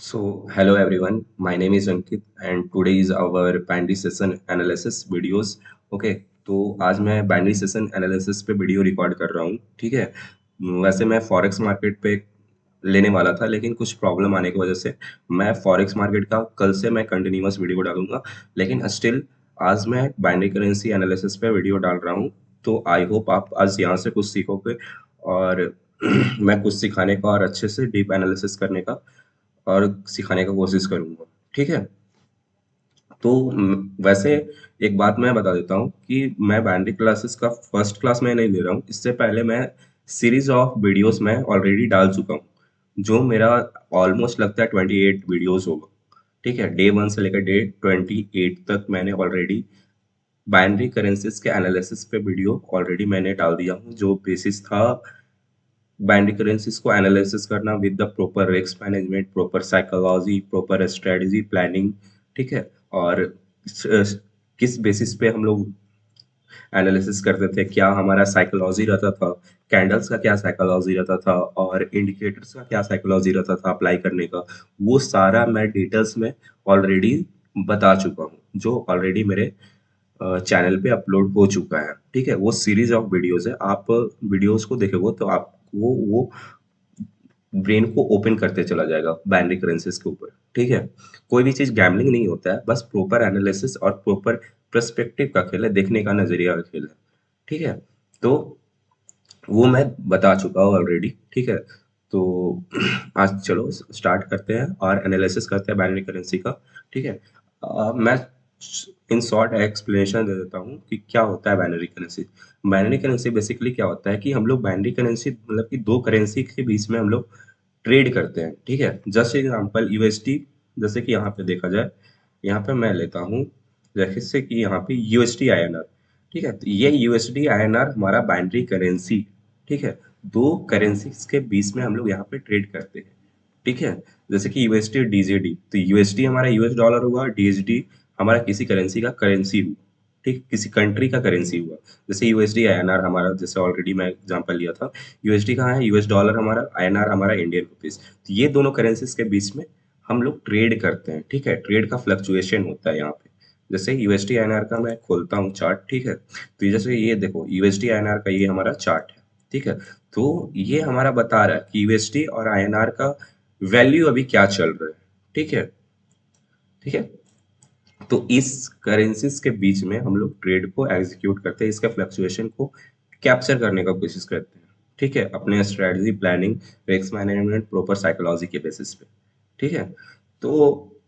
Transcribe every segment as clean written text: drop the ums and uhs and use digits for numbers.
Hello everyone. My name is Ankit and today is our Binary Session Analysis videos. Okay, तो आज मैं binary session analysis पे video record कर रहा हूँ, ठीक है। वैसे मैं फॉरेक्स मार्केट पे लेने वाला था, लेकिन कुछ प्रॉब्लम आने की वजह से मैं फॉरेक्स मार्केट का कल से मैं कंटिन्यूअस वीडियो डालूंगा, लेकिन स्टिल आज मैं बाइनरी करेंसी एनालिसिस पे वीडियो डाल रहा हूँ। तो आई होप आप आज यहाँ से कुछ सीखोगे और मैं कुछ सिखाने का और अच्छे से डीप एनालिसिस करने का और सिखाने का कोशिश करूंगा, ठीक है। तो वैसे एक बात मैं बता देता हूँ कि मैं बैंडिक क्लासेस का फर्स्ट क्लास में नहीं ले रहा हूँ। इससे पहले मैं सीरीज ऑफ वीडियोस में ऑलरेडी डाल चुका हूँ, जो मेरा ऑलमोस्ट लगता है 28 वीडियोस होगा, ठीक है। डे 1 से लेकर डे 28 तक मैंने ऑलरेडी बाइनरी करेंसीज के एनालिसिस पे वीडियो ऑलरेडी मैंने डाल दिया हूँ, जो बेसिस था बाइनरी करेंसीज को एनालिसिस करना with the proper risk management, proper psychology, proper strategy planning, ठीक है। और किस बेसिस पे हम लोग एनालिसिस करते थे, क्या हमारा साइकोलॉजी रहता था, कैंडल्स का क्या साइकोलॉजी रहता था और इंडिकेटर्स का क्या साइकोलॉजी रहता था अप्लाई करने का, वो सारा मैं डिटेल्स में ऑलरेडी बता चुका हूँ, जो ऑलरेडी मेरे चैनल पे अपलोड हो चुका है, ठीक है। वो सीरीज ऑफ वीडियोस है, आप वीडियोस को देखोगे तो आपको वो ब्रेन को ओपन करते चला जाएगा बाइनरी करेंसीज के ऊपर, ठीक है। कोई भी चीज गैम्बलिंग नहीं होता है, बस प्रॉपर एनालिसिस और प्रॉपर पर्सपेक्टिव का खेल है, देखने का नजरिया का खेल है, ठीक है। तो वो मैं बता चुका हूँ ऑलरेडी, ठीक है। तो आज चलो स्टार्ट करते हैं और एनालिसिस करते हैं बाइनरी करेंसी का, ठीक है। मैं इन शॉर्ट एक्सप्लेनेशन दे देता हूँ कि क्या होता है binary currency. Binary currency basically क्या होता है कि हम लोग बाइनरी करेंसी मतलब कि दो करेंसी के बीच में हम लोग ट्रेड करते हैं, ठीक है। जस्ट एग्जांपल यूएसडी, जैसे कि यहाँ पे देखा जाए, यहाँ पे मैं लेता हूँ जैसे कि यहाँ पे यूएसडी आईएनआर, ठीक है। तो ये यूएसडी आईएनआर हमारा बाइनरी करेंसी, ठीक है। दो करेंसीज के बीच में हम लोग यहाँ पे ट्रेड करते हैं, ठीक है। जैसे कि यूएसडी डीजेडी, तो यूएसडी हमारा यूएस डॉलर हुआ, डीएसडी हमारा किसी करेंसी का करेंसी हुआ, ठीक, किसी कंट्री का करेंसी हुआ। जैसे यूएसडी आईएनआर हमारा, जैसे ऑलरेडी मैं एग्जांपल लिया था, यूएसडी कहाँ है, यूएस डॉलर हमारा, आईएनआर हमारा इंडियन रुपीस। तो ये दोनों करेंसीज के बीच में हम लोग ट्रेड करते हैं, ठीक है। ट्रेड का फ्लक्चुएशन होता है यहाँ पे। जैसे यूएसडी आईएनआर का मैं खोलता हूँ चार्ट, ठीक है। तो जैसे ये देखो यूएसडी आईएनआर का ये हमारा चार्ट है, ठीक है। तो ये हमारा बता रहा है कि यूएसडी और आईएनआर का वैल्यू अभी क्या चल रहा है, ठीक है, ठीक है। तो इस करेंसीज के बीच में हम लोग ट्रेड को एग्जीक्यूट करते हैं, इसका फ्लक्चुएशन को कैप्चर करने का कोशिश करते हैं, ठीक है, अपने strategy planning, risk management, proper psychology के बेसिस पे, ठीक है। तो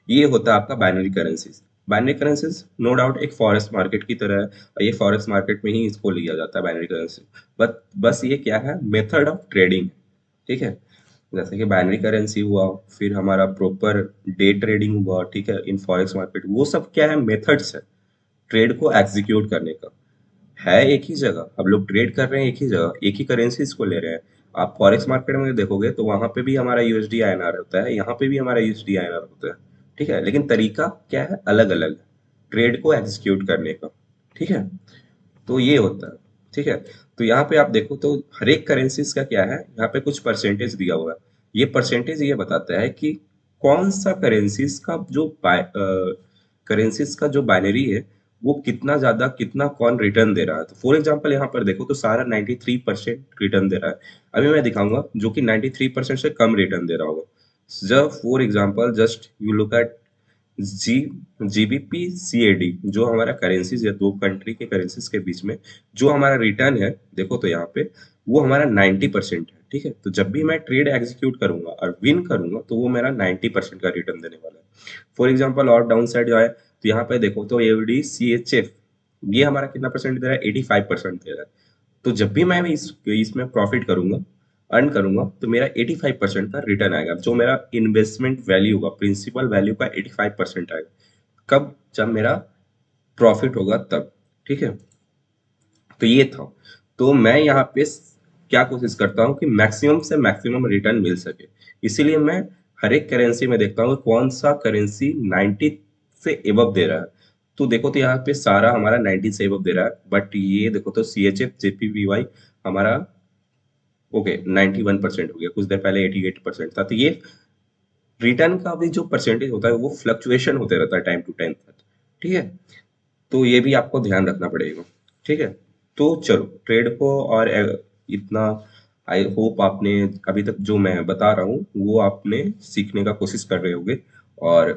ये होता है आपका binary currencies. Binary currencies no doubt एक फॉरेक्स मार्केट की तरह है, और ये फॉरेक्स मार्केट में ही इसको लिया जाता है बाइनरी करेंसी। बट बस ये क्या है, मेथड ऑफ ट्रेडिंग, ठीक है। जैसे कि बाइनरी करेंसी हुआ, फिर हमारा प्रॉपर डे ट्रेडिंग हुआ, ठीक है, इन फॉरेक्स मार्केट, वो सब क्या है, मेथड्स है ट्रेड को एग्जीक्यूट करने का। है एक ही जगह, अब लोग ट्रेड कर रहे हैं एक ही जगह, एक ही करेंसीज को ले रहे हैं। आप फॉरेक्स मार्केट में देखोगे तो वहां पे भी हमारा यूएसडी आईएनआर होता है, यहाँ पे भी हमारा यूएसडी आईएनआर होता है, ठीक है, लेकिन तरीका क्या है, अलग अलग ट्रेड को एग्जीक्यूट करने का, ठीक है। तो ये होता है, ठीक है। तो यहाँ पे आप देखो तो हर एक करेंसीज का क्या है, यहाँ पे कुछ परसेंटेज दिया हुआ है। ये परसेंटेज ये बताता है कि कौन सा करेंसीज का जो करेंसीज का जो बाइनरी है, वो कितना ज्यादा, कितना कौन रिटर्न दे रहा है। तो फॉर एग्जांपल यहाँ पर देखो तो सारा 93% रिटर्न दे रहा है। अभी मैं दिखाऊंगा जो कि 93% से कम रिटर्न दे रहा होगा। जब for example just you look at G GBP CAD, जो हमारा करेंसीज है, दो कंट्री के करेंसीज के बीच में जो हमारा रिटर्न है, देखो तो यहाँ पे वो हमारा 90% है, ठीक है। तो जब भी मैं ट्रेड एग्जीक्यूट करूंगा और विन करूंगा तो वो मेरा 90% का रिटर्न देने वाला है। फॉर एग्जाम्पल और डाउन साइड जो है, तो यहाँ पे देखो तो एवडी सी एच एफ, ये हमारा कितना परसेंट दे रहा है, 85% दे रहा है। तो जब भी मैं इसमें प्रॉफिट करूंगा, अर्न करूंगा, तो मेरा 85% का रिटर्न आएगा, जो मेरा इन्वेस्टमेंट वैल्यू होगा, प्रिंसिपल वैल्यू का 85% आएगा। कब, जब मेरा प्रॉफिट होगा तब, ठीक है। तो ये था। तो मैं यहाँ पे क्या कोशिश करता हूँ कि मैक्सिमम से मैक्सिमम रिटर्न मिल सके, इसीलिए मैं हर एक करेंसी में देखता हूँ कि कौन सा करेंसी 90 से एबव दे रहा है। तो देखो तो यहाँ पे सारा हमारा 90 से एबव दे रहा है, बट ये देखो तो सी एच एफ जेपीवीवाई हमारा ओके 91% हो गया, कुछ देर पहले 88% था। तो ये रिटर्न का भी जो परसेंटेज होता है वो फ्लक्चुएशन होते रहता है टाइम टू टाइम पर, ठीक है। तो ये भी आपको ध्यान रखना पड़ेगा, ठीक है। तो चलो ट्रेड को और इतना आई होप आपने अभी तक जो मैं बता रहा हूँ वो आपने सीखने का कोशिश कर रहे होगे और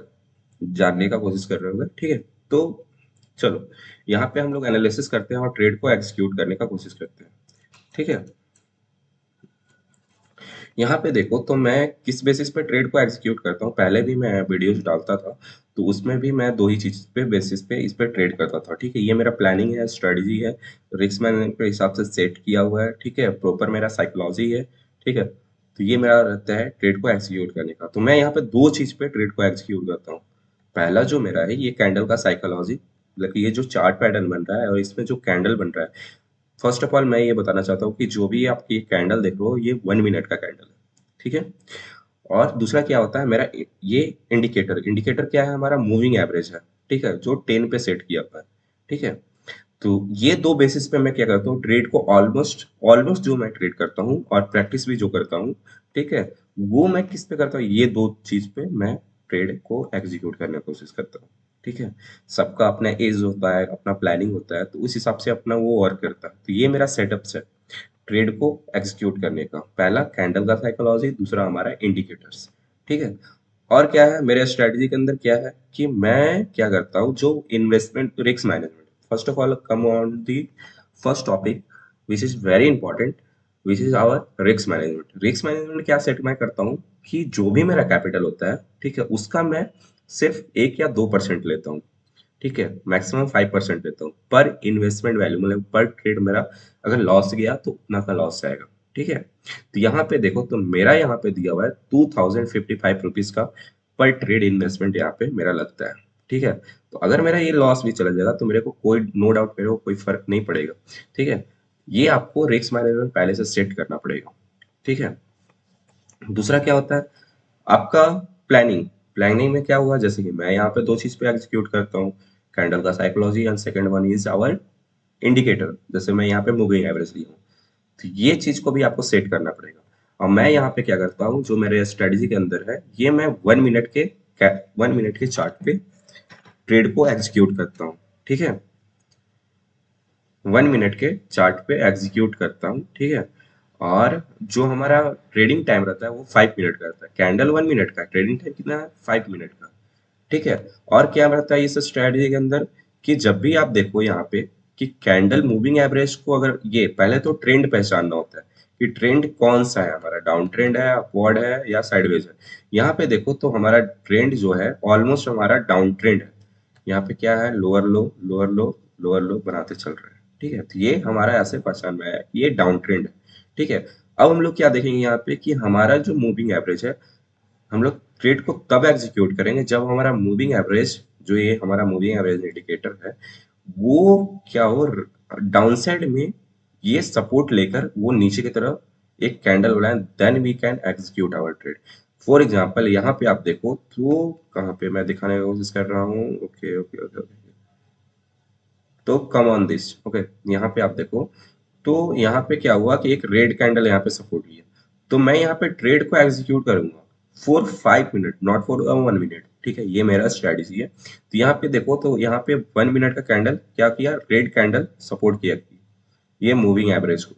जानने का कोशिश कर रहे होगे, ठीक है। तो चलो यहाँ पे हम लोग एनालिसिस करते हैं और ट्रेड को एग्जीक्यूट करने का कोशिश करते हैं, ठीक है। यहाँ पे देखो तो मैं किस बेसिस पे ट्रेड को एग्जीक्यूट करता हूँ, पहले भी मैं वीडियोस डालता था तो उसमें भी मैं दो ही चीज पे बेसिस पे इस पे ट्रेड करता था, ठीक है। ये मेरा प्लानिंग है, स्ट्रेटजी है, रिस्क मैनेजमेंट के हिसाब से सेट किया हुआ है, ठीक है। प्रॉपर मेरा साइकोलॉजी है, ठीक है। तो ये मेरा रहता है ट्रेड को एग्जीक्यूट करने का। तो मैं यहाँ पे दो चीज पे ट्रेड को एग्जीक्यूट करता हूँ। पहला जो मेरा है ये कैंडल का साइकोलॉजी, मतलब कि ये जो चार्ट पैटर्न बन रहा है और इसमें जो कैंडल बन रहा है। फर्स्ट ऑफ ऑल मैं ये बताना चाहता हूँ कि जो भी आप ये कैंडल देख रहे हो ये 1 मिनट का कैंडल है, ठीक है। और दूसरा क्या होता है मेरा ये इंडिकेटर, इंडिकेटर क्या है, हमारा मूविंग एवरेज है, ठीक है, जो 10 पे सेट किया हुआ है, ठीक है। तो ये दो बेसिस पे मैं क्या करता हूँ ट्रेड को ऑलमोस्ट ऑलमोस्ट जो मैं ट्रेड करता हूँ और प्रैक्टिस भी जो करता हूँ, ठीक है, वो मैं किस पे करता हूँ, ये दो चीज पे मैं ट्रेड को एग्जीक्यूट करने की कोशिश करता हूँ, ठीक है। सबका अपना एज होता है, अपना प्लानिंग होता है, तो उस हिसाब से अपना वो वर्क करता है। तो ये मेरा सेटअप है ट्रेड को एग्जीक्यूट करने का। पहला कैंडल का साइकोलॉजी, दूसरा हमारा इंडिकेटर्स, ठीक है। और क्या है मेरे स्ट्रेटजी के अंदर क्या है कि मैं क्या करता हूँ जो investment risk management, first of all come on the first topic which is very important, which is our risk management. Risk management क्या सेट मैं करता हूँ कि जो भी मेरा कैपिटल होता है, ठीक है, उसका मैं सिर्फ 1 या 2% लेता हूँ, ठीक है। मैक्सिमम 5% लेता हूँ पर इन्वेस्टमेंट वैल्यू, मतलब पर ट्रेड मेरा अगर लॉस गया तो उतना का लॉस जाएगा, ठीक है। तो यहाँ पे देखो तो मेरा यहाँ पे दिया हुआ है 2055 रुपीज का पर ट्रेड इन्वेस्टमेंट यहाँ पे मेरा लगता है, ठीक है। तो अगर मेरा ये लॉस भी चला जाएगा तो मेरे को कोई नो डाउट मेरे को कोई फर्क नहीं पड़ेगा, ठीक है। ये आपको रिस्क मैनेजमेंट पहले से सेट करना पड़ेगा, ठीक है। दूसरा क्या होता है आपका प्लानिंग। प्लानिंग में क्या हुआ, जैसे कि मैं यहाँ पे दो चीज पे एग्जीक्यूट करता हूँ, कैंडल का psychology and second one is our indicator, जैसे मैं यहाँ पे मूविंग एवरेज ली हूँ। तो ये चीज को भी आपको सेट करना पड़ेगा। और मैं यहाँ पे क्या करता हूँ जो मेरे स्ट्रेटजी के अंदर है, ये मैं 1 मिनट के 1 मिनट के चार्ट पे ट्रेड को एग्जीक्यूट करता हूँ, ठीक है। 1 मिनट के चार्ट पे एग्जीक्यूट करता हूँ, ठीक है। और जो हमारा ट्रेडिंग टाइम रहता है वो 5 मिनट का रहता है। कैंडल 1 मिनट का, ट्रेडिंग टाइम कितना है, 5 मिनट का, ठीक है। और क्या रहता है इस स्ट्रेटजी के अंदर कि जब भी आप देखो यहाँ पे कि कैंडल मूविंग एवरेज को, अगर ये पहले तो ट्रेंड पहचानना होता है कि ट्रेंड कौन सा है, हमारा डाउन ट्रेंड है, अपवर्ड है या साइडवेज है। यहाँ पे देखो तो हमारा ट्रेंड जो है ऑलमोस्ट हमारा डाउन ट्रेंड है। यहाँ पे क्या है, लोअर लो लोअर लो लोअर लो बनाते चल रहे हैं, ठीक है। तो ये हमारा ऐसे पहचान में है ये डाउन ट्रेंड है, ठीक है। अब हम लोग क्या देखेंगे यहाँ पे कि हमारा जो मूविंग एवरेज है, हम लोग ट्रेड को तब एग्जीक्यूट करेंगे जब हमारा मूविंग एवरेज, जो ये हमारा मूविंग एवरेज इंडिकेटर है, वो क्या हो, डाउन साइड में ये सपोर्ट लेकर वो नीचे की तरफ एक कैंडल बनाए, then we can execute our trade. For example यहाँ पे आप देखो तो कहाँ पे मैं दिखाने की कोशिश कर रहा हूँ, ओके ओके ओके, तो कम ऑन दिस, ओके। यहाँ पे आप देखो तो यहाँ पे क्या हुआ कि एक रेड कैंडल यहाँ पे सपोर्ट लिया, तो मैं यहाँ पे ट्रेड को एग्जीक्यूट करूंगा for 5 minute, not for 1 minute, ठीक है। ये मेरा स्ट्रेटजी है। तो यहाँ पे देखो तो यहाँ पे 1 मिनट का कैंडल क्या किया, रेड कैंडल सपोर्ट किया ये मूविंग एवरेज को।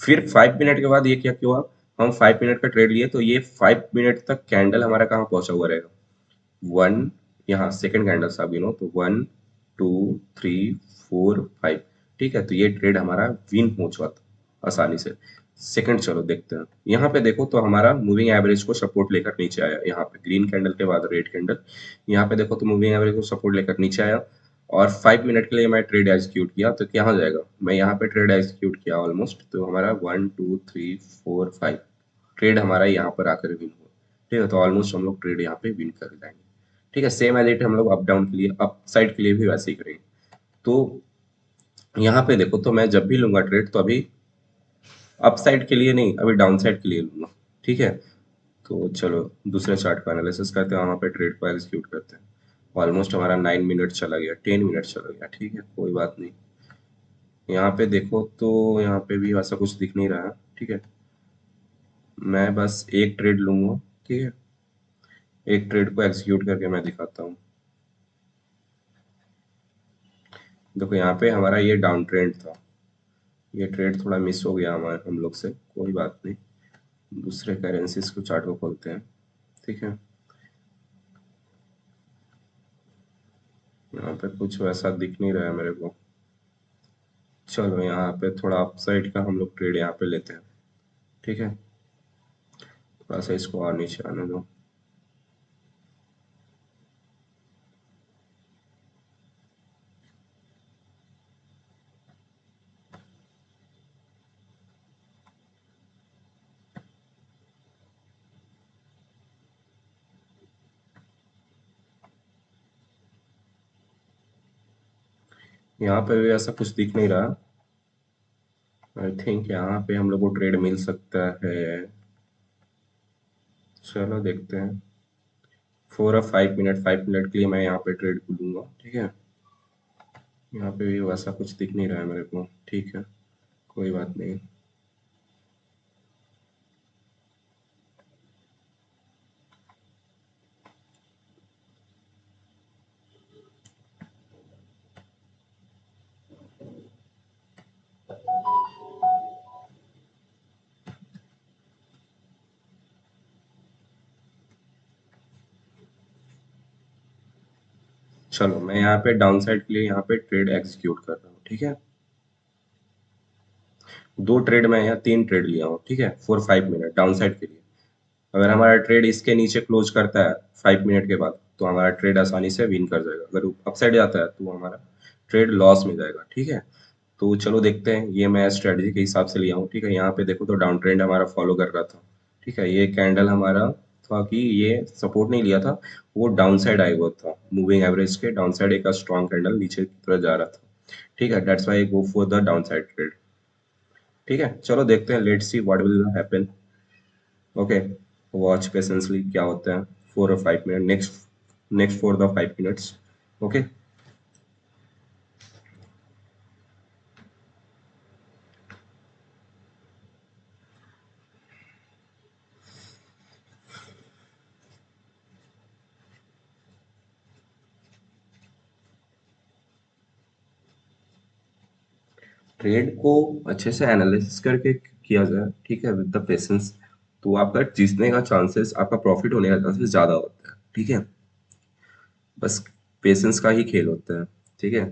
फिर 5 मिनट के बाद ये क्या हुआ, हम 5 मिनट का ट्रेड लिए तो ये 5 मिनट तक कैंडल हमारा कहाँ पहुंचा हुआ रहेगा, वन, यहाँ सेकंड कैंडल आप गिनो तो 1 2 3 4 5, ठीक है। तो ये ट्रेड हमारा विन हो चुका था आसानी से। सेकंड चलो देखते हैं, यहाँ पे देखो तो हमारा मूविंग एवरेज को सपोर्ट लेकर नीचे आया, यहाँ पे ग्रीन कैंडल के बाद रेड कैंडल, यहाँ पे देखो तो मूविंग एवरेज को सपोर्ट लेकर नीचे आया और 5 मिनट के लिए मैं ट्रेड एग्जीक्यूट किया तो क्या हो जाएगा, मैं यहाँ पे ट्रेड एग्जीक्यूट किया ऑलमोस्ट, तो हमारा 1 2 3 4 5 ट्रेड हमारा यहाँ पर आकर विन हुआ, ठीक है। तो ऑलमोस्ट हम लोग ट्रेड यहाँ पे विन कर जाएंगे, ठीक है। सेम एज इट हम लोग अप डाउन के लिए, अप साइड के लिए भी वैसे ही करेंगे। तो यहाँ पे देखो तो मैं जब भी लूंगा ट्रेड तो अभी अप साइड के लिए नहीं, अभी डाउन साइड के लिए लूंगा, ठीक है। तो चलो दूसरे चार्ट का एनालिसिस करते हैं, वहां पे ट्रेड को एग्जीक्यूट करते हैं। ऑलमोस्ट हमारा 9 मिनट चला गया, 10 मिनट चला गया, ठीक है, कोई बात नहीं। यहाँ पे देखो तो यहाँ पे भी वैसा कुछ दिख नहीं रहा, ठीक है। मैं बस एक ट्रेड लूंगा, ठीक है। एक ट्रेड को एग्जीक्यूट करके मैं दिखाता हूँ। देखो यहाँ पे हमारा ये डाउन ट्रेंड था, ये ट्रेड थोड़ा मिस हो गया हमारे हम लोग से, कोई बात नहीं। दूसरे करेंसीज को चार्ट को खोलते हैं, ठीक है। यहाँ पे कुछ वैसा दिख नहीं रहा है मेरे को। चलो यहाँ पे थोड़ा अपसाइड का हम लोग ट्रेड यहाँ पे लेते हैं, ठीक है। थोड़ा सा इसको और नीचे आने दो। यहाँ पे भी ऐसा कुछ दिख नहीं रहा। आई थिंक यहाँ पे हम लोग को ट्रेड मिल सकता है। चलो देखते हैं। 4 और 5 मिनट, 5 मिनट के लिए मैं यहाँ पे ट्रेड को लूंगा, ठीक है। यहाँ पे भी वैसा कुछ दिख नहीं रहा है मेरे को, ठीक है, कोई बात नहीं। चलो मैं यहाँ पे डाउन साइड के लिए यहाँ पे ट्रेड एग्जीक्यूट कर रहा हूँ, ठीक है। दो ट्रेड मैं यहाँ, तीन ट्रेड लिया हूँ, ठीक है, 4 5 मिनट डाउन साइड के लिए। अगर हमारा ट्रेड इसके नीचे क्लोज करता है 5 मिनट के बाद, तो हमारा ट्रेड आसानी से विन कर जाएगा। अगर अपसाइड जाता है तो हमारा ट्रेड लॉस में जाएगा, ठीक है। तो चलो देखते हैं, ये मैं स्ट्रेटजी के हिसाब से लिया हूँ, ठीक है। यहाँ पे देखो तो डाउन ट्रेंड हमारा फॉलो कर रहा था, ठीक है। ये कैंडल हमारा था कि ये सपोर्ट नहीं लिया था, वो डाउन साइड आया हुआ था, मूविंग एवरेज के डाउन साइड एक स्ट्रॉन्ग कैंडल नीचे की तरफ जा रहा था, ठीक है। That's why go for the down side trade, ठीक है। चलो देखते हैं, let's see what will happen. Okay, watch patiently क्या होता है। 4 और 5 minute, next next for the 5 minutes. Okay, trade को अच्छे से एनालिसिस करके किया जाए, ठीक है, विद द पेशेंस, तो आपका जीतने का चांसेस, आपका प्रॉफिट होने का चांसेस ज्यादा होता है, ठीक है। बस पेशेंस का ही खेल होता है, ठीक है।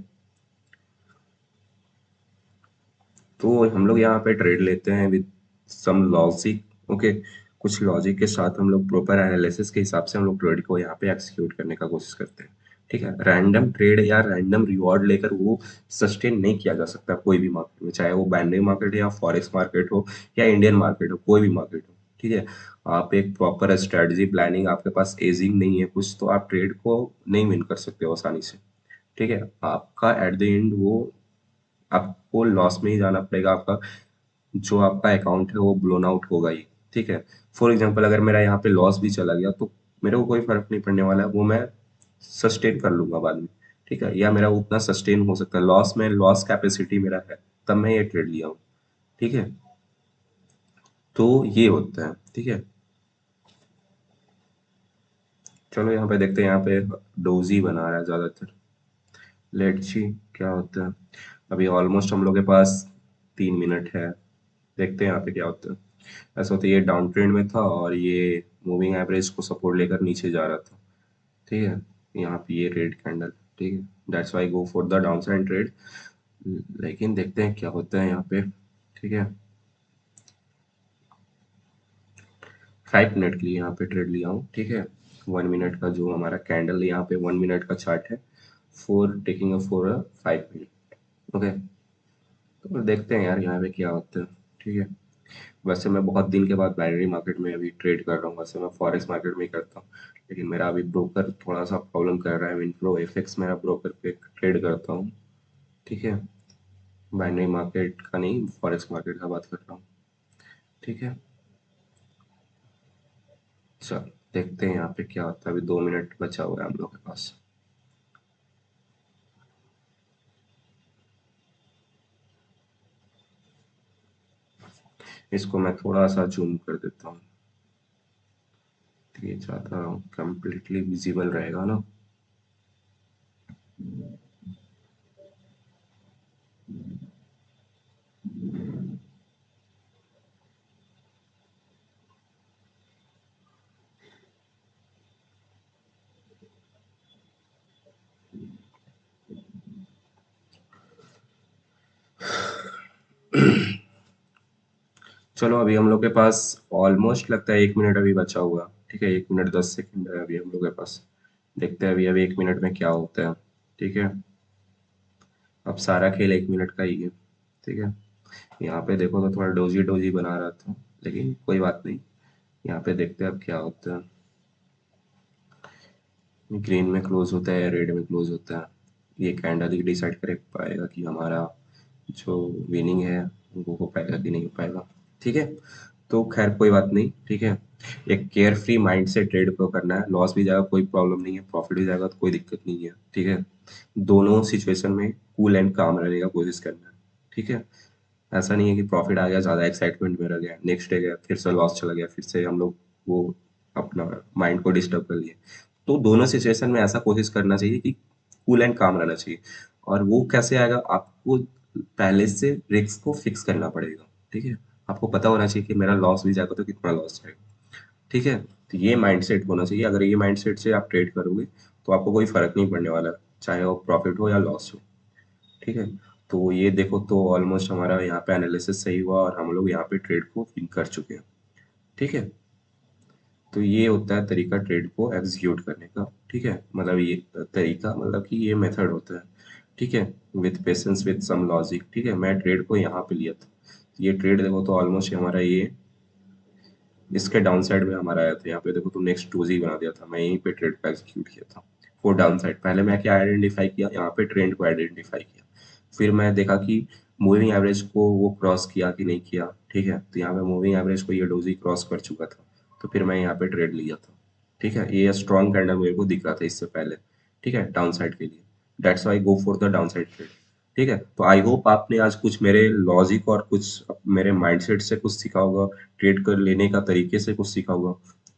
तो हम लोग यहाँ पे ट्रेड लेते हैं विद सम लॉजिक, ओके। कुछ लॉजिक के साथ हम लोग प्रॉपर एनालिसिस के हिसाब से हम लोग ट्रेड को यहाँ पे एक्सिक्यूट करने का कोशिश करते हैं, ठीक है। रैंडम ट्रेड या रैंडम रिवॉर्ड लेकर वो सस्टेन नहीं किया जा सकता कोई भी मार्केट में, चाहे वो बाइनरी मार्केट या फॉरेक्स मार्केट हो या इंडियन मार्केट हो, कोई भी मार्केट हो, ठीक है। आप एक प्रॉपर स्ट्रेटजी प्लानिंग, आपके पास एजिंग नहीं है कुछ, तो आप ट्रेड को नहीं विन कर सकते हो आसानी से, ठीक है। आपका एट द एंड वो आपको लॉस में ही जाना पड़ेगा। आपका जो आपका अकाउंट है वो ब्लोन आउट होगा ही, ठीक है। फॉर एग्जांपल अगर मेरा यहाँ पे लॉस भी चला गया तो मेरे को कोई फर्क नहीं पड़ने वाला है, वो मैं सस्टेन कर लूंगा बाद में, ठीक है। या मेरा उतना सस्टेन हो सकता है, लॉस में लॉस कैपेसिटी मेरा है, तब मैं ये ट्रेड लिया हूँ, ठीक है। तो ये होता है, ठीक है। चलो यहाँ पे देखते हैं, यहाँ पे डोजी बना रहा है ज्यादातर। लेट्स सी क्या होता है। अभी ऑलमोस्ट हम लोग के पास 3 मिनट है, देखते हैं यहाँ पे क्या होता है। ऐसा होता है, ये डाउन ट्रेंड में था और ये मूविंग एवरेज को सपोर्ट लेकर नीचे जा रहा था, ठीक है। यहाँ पे ये रेड कैंडल, ठीक है, that's why go for the down side trade. लेकिन देखते हैं क्या होता है यहाँ पे, ठीक है। 5 मिनट के लिए यहाँ पे ट्रेड लिया हूँ, ठीक है। 1 मिनट का जो हमारा कैंडल, यहाँ पे 1 मिनट का चार्ट है, four taking a for a 5 minute, okay. तो देखते हैं यार यहाँ पे क्या होता है, ठीक है। वैसे मैं बहुत दिन के बाद बाइनरी मार्केट में अभी ट्रेड कर रहा हूँ, वैसे मैं फॉरेक्स मार्केट में ही करता हूँ, लेकिन मेरा अभी ब्रोकर थोड़ा सा प्रॉब्लम कर रहा है। विनप्रो एफएक्स मेरा ब्रोकर पे ट्रेड करता हूँ, ठीक है। बाइनरी मार्केट का नहीं, फॉरेक्स मार्केट का बात कर रहा हूँ, ठीक है। चल देखते हैं यहाँ पे क्या होता है, अभी 2 मिनट बचा हुआ है हम लोग के पास। इसको मैं थोड़ा सा जूम कर देता हूँ। तो ये चाहता हूँ कंप्लीटली विजिबल रहेगा ना। चलो अभी हम लोग के पास ऑलमोस्ट लगता है 1 मिनट अभी बचा हुआ। ठीक है, 1 मिनट 10 सेकंड है अभी हम लोग के पास। देखते हैं अभी अभी 1 मिनट में क्या होता है। ठीक है, अब सारा खेल 1 मिनट का ही है। ठीक है, यहाँ पे देखो तो थोड़ा डोजी डोजी बना रहा था, लेकिन कोई बात नहीं। यहाँ पे देखते हैं अब क्या होता है। ग्रीन में क्लोज होता है या रेड में क्लोज होता है, ये कैंडल ही डिसाइड कर पाएगा कि हमारा जो विनिंग है वो हो पाएगा कि नहीं हो पाएगा। ठीक है, तो खैर कोई बात नहीं। ठीक है, एक केयर फ्री माइंड से ट्रेड को करना है। लॉस भी जाएगा कोई प्रॉब्लम नहीं है, प्रॉफिट भी जाएगा तो कोई दिक्कत नहीं है। ठीक है, दोनों सिचुएशन में कूल एंड काम रहने का कोशिश करना है। ठीक है, ऐसा नहीं है कि प्रॉफिट आ गया, ज़्यादा एक्साइटमेंट में रह गया, नेक्स्ट डे गया फिर से लॉस चला गया, फिर से हम लोग वो अपना माइंड को डिस्टर्ब कर लिए। तो दोनों सिचुएशन में ऐसा कोशिश करना चाहिए कि कूल एंड काम रहना चाहिए। और वो कैसे आएगा, आपको पहले से रिस्क को फिक्स करना पड़ेगा। ठीक है, आपको पता होना चाहिए कि मेरा लॉस भी जाएगा तो कितना लॉस जाएगा। ठीक है, तो ये माइंडसेट होना चाहिए। अगर ये माइंडसेट से आप ट्रेड करोगे तो आपको कोई फर्क नहीं पड़ने वाला, चाहे वो प्रॉफिट हो या लॉस हो। ठीक है, तो ये देखो तो ऑलमोस्ट हमारा यहाँ पे एनालिसिस सही हुआ और हम लोग यहाँ पे ट्रेड को विन कर चुके हैं। ठीक है, तो ये होता है तरीका ट्रेड को एग्जीक्यूट करने का। ठीक है, मतलब ये तरीका, मतलब कि ये मेथड होता है। ठीक है, with patience with some logic. ठीक है, मैं ट्रेड को यहाँ पे लिया था। ये ट्रेड देखो तो ऑलमोस्ट हमारा ये इसके डाउन साइड में हमारा आया था। यहाँ पे देखो तो नेक्स्ट डोजी बना दिया था, मैं यहीं पे ट्रेड को एग्जीक्यूट किया था फॉर डाउन साइड। पहले मैं क्या आइडेंटिफाई किया, यहाँ पे ट्रेंड को आइडेंटिफाई किया। फिर मैं देखा कि मूविंग एवरेज को वो क्रॉस किया कि नहीं किया। ठीक है, तो यहाँ पे मूविंग एवरेज को ये डोजी क्रॉस कर चुका था, तो फिर मैं यहाँ पे ट्रेड लिया था। ठीक है, ये स्ट्रॉन्ग कैंडल मेरे को दिख रहा था इससे पहले। ठीक है, डाउन साइड के लिए, that's why go for the down side trade. ठीक है, तो आई होप आपने आज कुछ मेरे लॉजिक और कुछ मेरे माइंडसेट से कुछ सीखा होगा, ट्रेड कर लेने का तरीके से कुछ सीखा होगा।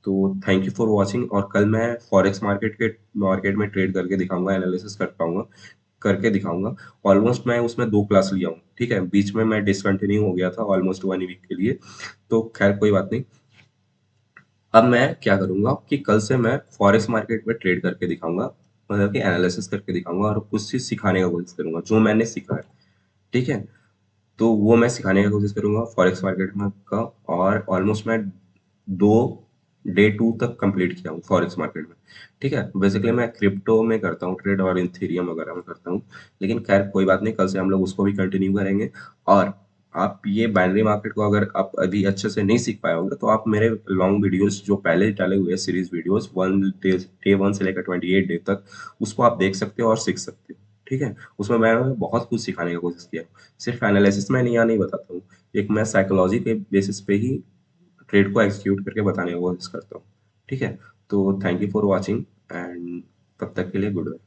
तो थैंक यू फॉर वॉचिंग, और कल मैं फॉरेक्स मार्केट में ट्रेड करके दिखाऊंगा, एनालिसिस कर पाऊंगा, करके दिखाऊंगा। ऑलमोस्ट मैं उसमें 2 क्लास लिया हूँ। ठीक है, बीच में मैं डिसकंटिन्यू हो गया था ऑलमोस्ट 1 वीक के लिए। तो खैर कोई बात नहीं। अब मैं क्या करूंगा कि कल से मैं फॉरेक्स मार्केट में ट्रेड करके दिखाऊंगा, मतलब कि एनालिसिस करके दिखाऊंगा और कुछ चीज सिखाने का कोशिश करूंगा जो मैंने सीखा है। ठीक है, तो वो मैं सिखाने की कोशिश करूंगा फॉरेक्स मार्केट में का। और ऑलमोस्ट मैं 2 डे 2 तक कंप्लीट किया हूँ फॉरेक्स मार्केट में। ठीक है, बेसिकली मैं क्रिप्टो में करता हूँ ट्रेड और इथेरियम वगैरह में करता हूँ। लेकिन खैर कोई बात नहीं, कल से हम लोग उसको भी कंटिन्यू करेंगे। और आप ये बाइनरी मार्केट को अगर आप अभी अच्छे से नहीं सीख पाए होंगे तो आप मेरे लॉन्ग वीडियोस जो पहले डाले हुए हैं, सीरीज वीडियोस 1 डे 1 से लेकर 28 डे तक, उसको आप देख सकते हो और सीख सकते हो। ठीक है, उसमें मैंने बहुत कुछ सिखाने की कोशिश किया। सिर्फ एनालिसिस में नहीं, यहाँ नहीं बताता हूँ, एक मैं साइकोलॉजी के बेसिस पे ही ट्रेड को एग्जीक्यूट करके बताने की कोशिश करता हूँ। ठीक है, तो thank you for watching and तब तक के लिए गुड बाय।